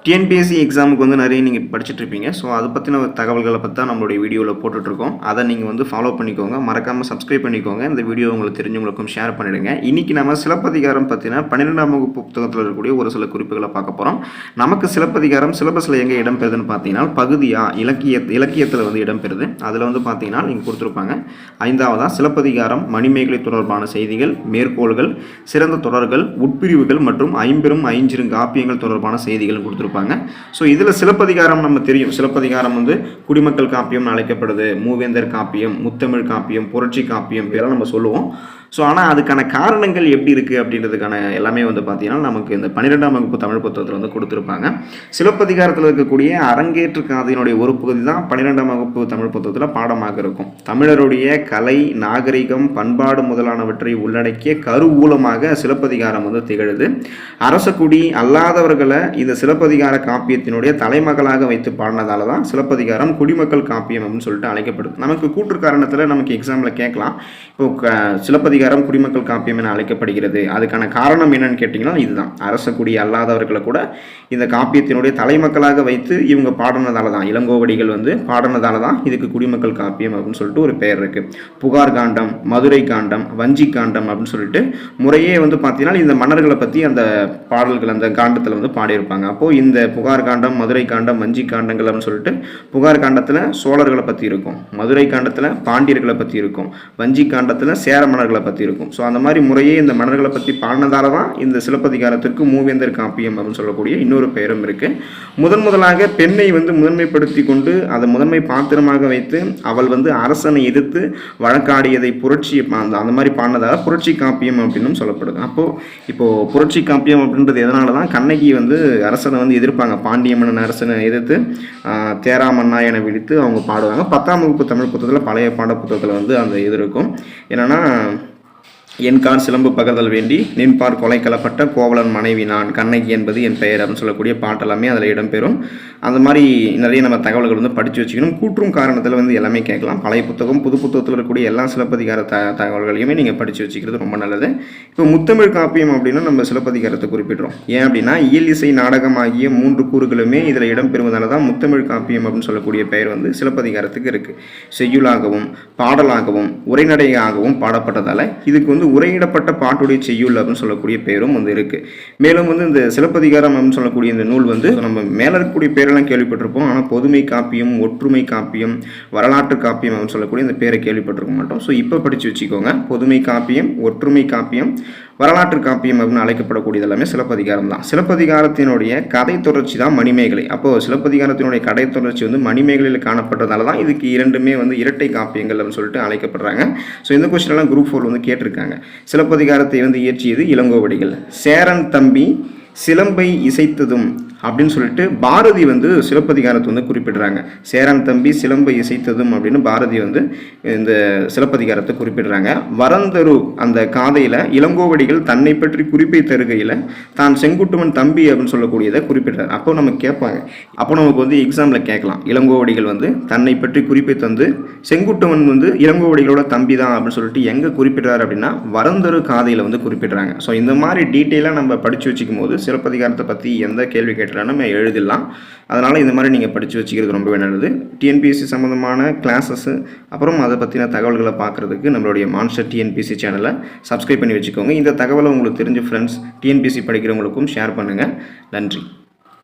TNPSC எக்ஸாமுக்கு வந்து நிறைய நீங்கள் படிச்சுட்டு இருப்பீங்க. ஸோ அதை பற்றின தகவல்களை பற்றி தான் நம்மளுடைய வீடியோவில் போட்டுட்ருக்கோம். அதை நீங்கள் வந்து ஃபாலோ பண்ணிக்கோங்க, மறக்காமல் சப்ஸ்கிரைப் பண்ணிக்கோங்க. இந்த வீடியோ உங்களுக்கு தெரிஞ்சவங்களுக்கும் ஷேர் பண்ணிவிடுங்க. இன்றைக்கி நம்ம சிலப்பதிகாரம் பற்றின 12ஆம் வகுப்பு புத்தகத்தில் இருக்கக்கூடிய ஒரு சில குறிப்புகளை பார்க்க போகிறோம். நமக்கு சிலப்பதிகாரம் சிலபஸில் எங்கே இடம்பெறுதுன்னு பார்த்தீங்கன்னா பகுதியாக இலக்கியத்தில் வந்து இடம்பெறுது. அதில் வந்து பார்த்தீங்கன்னா நீங்கள் கொடுத்துருப்பாங்க 5ஆவதாக சிலப்பதிகாரம் மணிமேகலை தொடர்பான செய்திகள், மேற்கோள்கள், சிறந்த தொடர்கள், உட்பிரிவுகள் மற்றும் ஐஞ்சிறுகாப்பியங்கள் தொடர்பான செய்திகள் கொடுத்துருப்பாங்க. ஸோ இதில் சிலப்பதிகாரம் நம்ம தெரியும். சிலப்பதிகாரம் வந்து குடிமக்கள் காப்பியம்னு அழைக்கப்படுது, மூவேந்தர் காப்பியம், முத்தமிழ் காப்பியம், புரட்சி காப்பியம் இதெல்லாம் நம்ம சொல்லுவோம். ஸோ ஆனால் அதுக்கான காரணங்கள் எப்படி இருக்குது அப்படின்றதுக்கான எல்லாமே வந்து பார்த்தீங்கன்னா நமக்கு இந்த 12ஆம் வகுப்பு தமிழ் புத்தகத்தில் வந்து கொடுத்துருப்பாங்க. சிலப்பதிகாரத்தில் இருக்கக்கூடிய அரங்கேற்று காதையினுடைய ஒரு பகுதி தான் 12ஆம் வகுப்பு தமிழ் புத்தகத்தில் பாடமாக இருக்கும். தமிழருடைய கலை, நாகரிகம், பண்பாடு முதலானவற்றை உள்ளடக்கிய கருவூலமாக சிலப்பதிகாரம் வந்து திகழுது. அரசகுடி அல்லாதவர்களை இந்த சிலப்பதிகார காப்பியத்தினுடைய தலைமகளாக வைத்து பாடினதால தான் சிலப்பதிகாரம் குடிமக்கள் காப்பியம் அப்படின்னு சொல்லிட்டு அழைக்கப்படுது. நமக்கு கூற்று காரணத்தில் நமக்கு எக்ஸாமில் கேட்கலாம், இப்போ சிலப்பதிகாரம் குடிமக்கள் காப்பியம் என அழைக்கப்படுகிறது, அதுக்கான காரணம் என்னன்னு கேட்டிங்கன்னா இதுதான். அரசகுடி அல்லாதவர்களை கூட இந்த காப்பியத்தினுடைய தலைமக்களாக வைத்து இவங்க பாடினதால தான், இளங்கோவடிகள் வந்து பாடினதால தான் இதுக்கு குடிமக்கள் காப்பியம் அப்படின்னு சொல்லிட்டு ஒரு பெயர் இருக்குது. புகார் காண்டம், மதுரை காண்டம், வஞ்சி காண்டம் அப்படின்னு சொல்லிட்டு முறையே வந்து பார்த்தீங்கன்னா இந்த மன்னர்களை பற்றி அந்த பாடல்கள் அந்த காண்டத்தில் வந்து பாடியிருப்பாங்க. அப்போது இந்த புகார் காண்டம், மதுரை காண்டம், வஞ்சி காண்டங்கள் அப்படின்னு சொல்லிட்டு புகார் காண்டத்தில் சோழர்களை பற்றி இருக்கும், மதுரை காண்டத்தில் பாண்டியர்களை பற்றி இருக்கும், வஞ்சி காண்டத்தில் சேர மன்னர்களை பற்றி இருக்கும். ஸோ அந்த மாதிரி முறையே இந்த மன்னர்களை பற்றி பாடினதால தான் இந்த சிலப்பதிகாரத்திற்கு மூவேந்தர் காப்பியம் அப்படின்னு சொல்லக்கூடிய இன்னொரு பெயரும் இருக்குது. முதலாக பெண்ணை வந்து முதன்மைப்படுத்தி கொண்டு அதை முதன்மை பாத்திரமாக வைத்து அவள் வந்து அரசனை எதிர்த்து வழக்காடியதை புரட்சி அந்த மாதிரி பாடினதால புரட்சி காப்பியம் அப்படின்னு சொல்லப்படுது. இப்போது புரட்சி காப்பியம் அப்படின்றது எதனால தான் கண்ணகி வந்து அரசனை வந்து எதிர்ப்பாங்க, பாண்டிய மன்னன் அரசனை எதிர்த்து தேரா மன்னா என விழித்து அவங்க பாடுவாங்க. 10ஆம் வகுப்பு தமிழ் புத்தகத்தில் பழைய பாட புத்தகத்தில் வந்து அந்த இது இருக்கும். என்னென்னா என்கார் சிலம்பு பகர்தல் வேண்டி நின்பார் கொலை கலப்பட்ட கோவலன் மனைவி நான், கண்ணகி என்பது என் பெயர் அப்படின்னு சொல்லக்கூடிய பாட்டெல்லாமே அதில் இடம்பெறும். அந்த மாதிரி நிறைய நம்ம தகவல்கள் வந்து படித்து வச்சுக்கணும். கூற்றும் காரணத்தில் வந்து எல்லாமே கேட்கலாம். பழைய புத்தகம் புது புத்தகத்தில் இருக்கக்கூடிய எல்லா சிலப்பதிகார தகவல்களையுமே நீங்கள் படித்து வச்சுக்கிறது ரொம்ப நல்லது. இப்போ முத்தமிழ் காப்பியம் அப்படின்னா நம்ம சிலப்பதிகாரத்தை குறிப்பிடுறோம். ஏன் அப்படின்னா இயல் இசை நாடகம் ஆகிய 3 கூறுகளுமே இதில் இடம்பெறுவதால தான் முத்தமிழ் காப்பியம் அப்படின்னு சொல்லக்கூடிய பெயர் வந்து சிலப்பதிகாரத்துக்கு இருக்குது. செய்யுளாகவும் பாடலாகவும் உரைநடையாகவும் பாடப்பட்டதால் இதுக்கு வந்து உரையிடப்பட்ட பாட்டுடைய செய்யுள் அப்படின்னு சொல்லக்கூடிய பேரும் வந்து இருக்கு. மேலும் வந்து இந்த சிலப்பதிகாரம் அப்படின்னு சொல்லக்கூடிய இந்த நூல் வந்து நம்ம மேல இருக்கக்கூடிய பேரெல்லாம் கேள்விப்பட்டிருப்போம். ஆனால் பொதுமை காப்பியம், ஒற்றுமை காப்பியம், வரலாற்று காப்பியம் அப்படின்னு சொல்லக்கூடிய இந்த பேரை கேள்விப்பட்டிருக்க மாட்டோம். ஸோ இப்போ படிச்சு வச்சுக்கோங்க. பொதுமை காப்பியம், ஒற்றுமை காப்பியம், வரலாற்று காப்பியம் அப்படின்னு அழைக்கப்படக்கூடியது எல்லாமே சிலப்பதிகாரம் தான். சிலப்பதிகாரத்தினுடைய கதை தொடர்ச்சி தான் மணிமேகலை. அப்போது சிலப்பதிகாரத்தினுடைய கதை தொடர்ச்சி வந்து மணிமேகலையில் காணப்பட்டதால தான் இதுக்கு இரண்டுமே வந்து இரட்டை காப்பியங்கள் அப்படின்னு சொல்லிட்டு அழைக்கப்படுறாங்க. ஸோ இந்த கொஸ்டின் எல்லாம் குரூப் 4 வந்து கேட்டிருக்காங்க. சிலப்பதிகாரத்தை வந்து இயற்றியது இளங்கோவடிகள். சேரன் தம்பி சிலம்பை இசைத்ததும் அப்படின்னு சொல்லிட்டு பாரதி வந்து சிலப்பதிகாரத்தை வந்து குறிப்பிடுறாங்க. சேரன் தம்பி சிலம்பை இசைத்ததும் அப்படின்னு பாரதி வந்து இந்த சிலப்பதிகாரத்தை குறிப்பிடுறாங்க. வரந்தரு அந்த காதையில் இளங்கோவடிகள் தன்னை பற்றி குறிப்பை தருகையில் தான் செங்குட்டுவன் தம்பி அப்படின்னு சொல்லக்கூடியதை குறிப்பிடுறாரு. அப்போ நமக்கு கேட்பாங்க, அப்போ நமக்கு வந்து எக்ஸாமில் கேட்கலாம், இளங்கோவடிகள் வந்து தன்னை பற்றி குறிப்பை தந்து செங்குட்டுவன் வந்து இளங்கோவடிகளோட தம்பி தான் அப்படின்னு சொல்லிட்டு எங்கே குறிப்பிடுறாரு அப்படின்னா வரந்தரு காதையில் வந்து குறிப்பிடுறாங்க. ஸோ இந்த மாதிரி டீட்டெயிலாக நம்ம படித்து வச்சுக்கும் போது சிலப்பதிகாரத்தை பற்றி எந்த கேள்வி நம்ம எழுதிடலாம். அதனால் இந்த மாதிரி நீங்கள் படித்து வச்சுக்கிறது ரொம்பவே நல்லது. டிஎன்பிஎஸ்சி சம்மந்தமான கிளாஸஸ் அப்புறம் அதை பற்றின தகவல்களை பார்க்குறதுக்கு நம்மளுடைய மான்ஸ்டர் டிஎன்பிஎஸ்சி சேனலை சப்ஸ்கிரைப் பண்ணி வச்சுக்கோங்க. இந்த தகவலை உங்களுக்கு தெரிஞ்ச ஃப்ரெண்ட்ஸ் டிஎன்பிஎஸ்சி படிக்கிறவங்களுக்கும் ஷேர் பண்ணுங்கள். நன்றி.